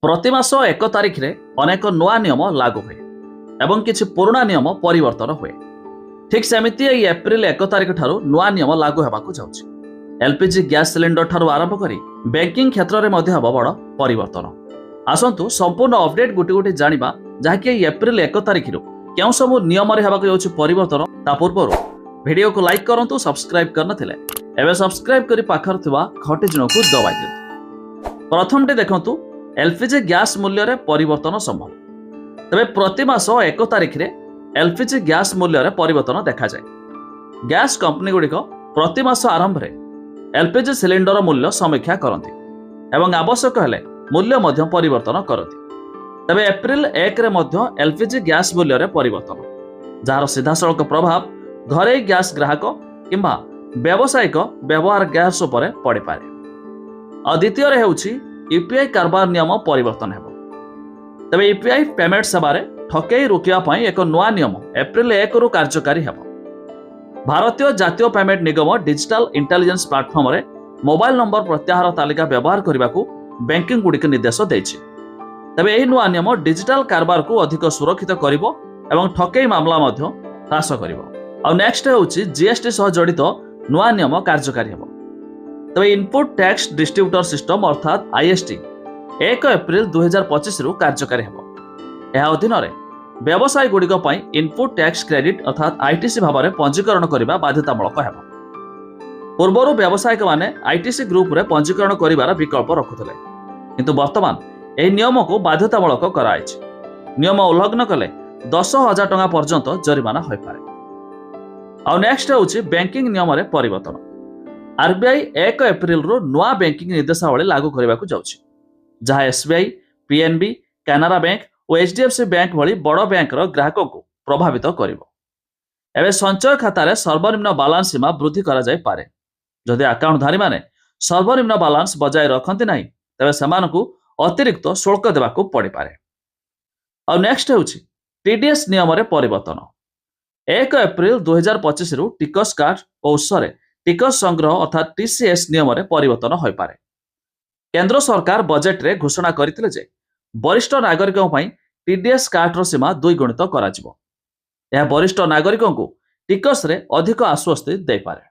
प्रति मास 1 तारिख रे अनेक नुआ नियम लागू हुए एवं किछि पुराना नियम परिवर्तन हुए। ठीक सेमिति एई एप्रिल 1 तारिख ठारू नुआ नियम लागू हेबाकु जाउछि। एलपीजी गैस सिलेंडर ठारू आरंभ करी बैंकिंग क्षेत्र में मध्य हब बड़ परिवर्तन। आसंतु संपूर्ण अपडेट गोटे गोटे जानिबा जहाँकि एप्रिल 1 तारिख रु केउ सब नियम रे हेबाकु जाउछि परिवर्तन। ता पूर्व वीडियो को लाइक करंतु, सब्सक्राइब करनथिले एबे सब्सक्राइब करी पाखर थिबा घंटी चिन्ह को दबाइ दियंतु। प्रथम टे देखंतु एलपीजी गैस मूल्य रे परिवर्तन संभव। तबे प्रति मास 1 तारिख रे एलपीजी गैस मूल्य रे परिवर्तन देखा जाए। गैस कंपनी गुड़िक प्रति मास आरंभ रे एलपीजी सिलिंडर मूल्य समीक्षा करती एवं आवश्यक हेले मूल्य मध्य परिवर्तन करती। तबे एप्रिल 1 रे मध्य एलपीजी गैस मूल्य रे परिवर्तन, जार सीधासलख प्रभाव घरे गैस ग्राहक किंबा व्यावसायिक व्यवहार गैस उपरे पड़े पारे। और द्वितीय रे हेउछि यूपीआई कारबार नियम परिवर्तन हेबो। तबे यूपीआई पेमेंट सेवारे ठकेई रोकिया पई एक नुआ नियम एप्रिल 1 रु कार्यकारी हेबो। भारतीय जातीय पेमेंट निगम डिजिटल इंटेलिजेंस प्लेटफॉर्म रे मोबाइल नंबर प्रत्याहार तालिका व्यवहार करबाकू बैंकिंग गुड़िक निर्देश देछि। तबे एही नुआ नियम डिजिटल कारबार को अधिक सुरक्षित करिवो एवं ठकेई मामला मध्य ह्रास करिवो। और नेक्स्ट होउछि जीएसटी सह जड़ित नुआ नियम कार्यकारी हेबो। तबे इनपुट टैक्स डिस्ट्रीब्यूटर सिस्टम अर्थात आईएसटी 1 एप्रिल 2025 रु कार्यकारी हेबो। एहा अधीन रे व्यवसाय गुड़िक पई इनपुट टैक्स क्रेडिट अर्थात आईटीसी भाव पंजीकरण करने बाध्यतामूलक हेबो। पूर्वर व्यवसायिक माने आईटीसी ग्रुप रे पंजीकरण करिवार विकल्प रखुथिले, किंतु वर्तमान एही नियम को बाध्यतामूलक कराइछि। नियम उल्लंघन कले 10,000 टंका पर्यंत जरिमाना होय पारे। और नेक्स्ट होउछि बैंकिंग नियम रे परिवर्तन। आरबीआई 1 एप्रिल रु नुआ बैंकिंग निर्देशावली लागू करबाकू जाउछि, जहाँ एसबीआई, पीएनबी, कैनारा बैंक और एचडीएफसी बैंक भली बड़ बैंक ग्राहक को प्रभावित करिवो। एबे संचय खाता सर्वनिम्न बालांस सीमा वृद्धि करा जाय पारे। जदि अकाउंटधारी माने सर्वनिम्न बालांस बजाय रखती नहीं तेबे सेमानकु अतिरिक्त शुल्क देबाकू पड़े पारे। और नेक्स्ट होउछि टीडीएस नियम रे परिवर्तन। 1 एप्रिल 2025 रु टिकस काट और उत्सरे टिकस संग्रह अर्थात टीसीएस नियम रे परिवर्तन होय पारे। केंद्र सरकार बजेट रे घोषणा करथिले जे वरिष्ठ नागरिकों पई टीडीएस काट रो सीमा 2 गुणित करा जिवो। यह वरिष्ठ नागरिकों को टिकस रे अधिक आश्वस्ति दे पारे।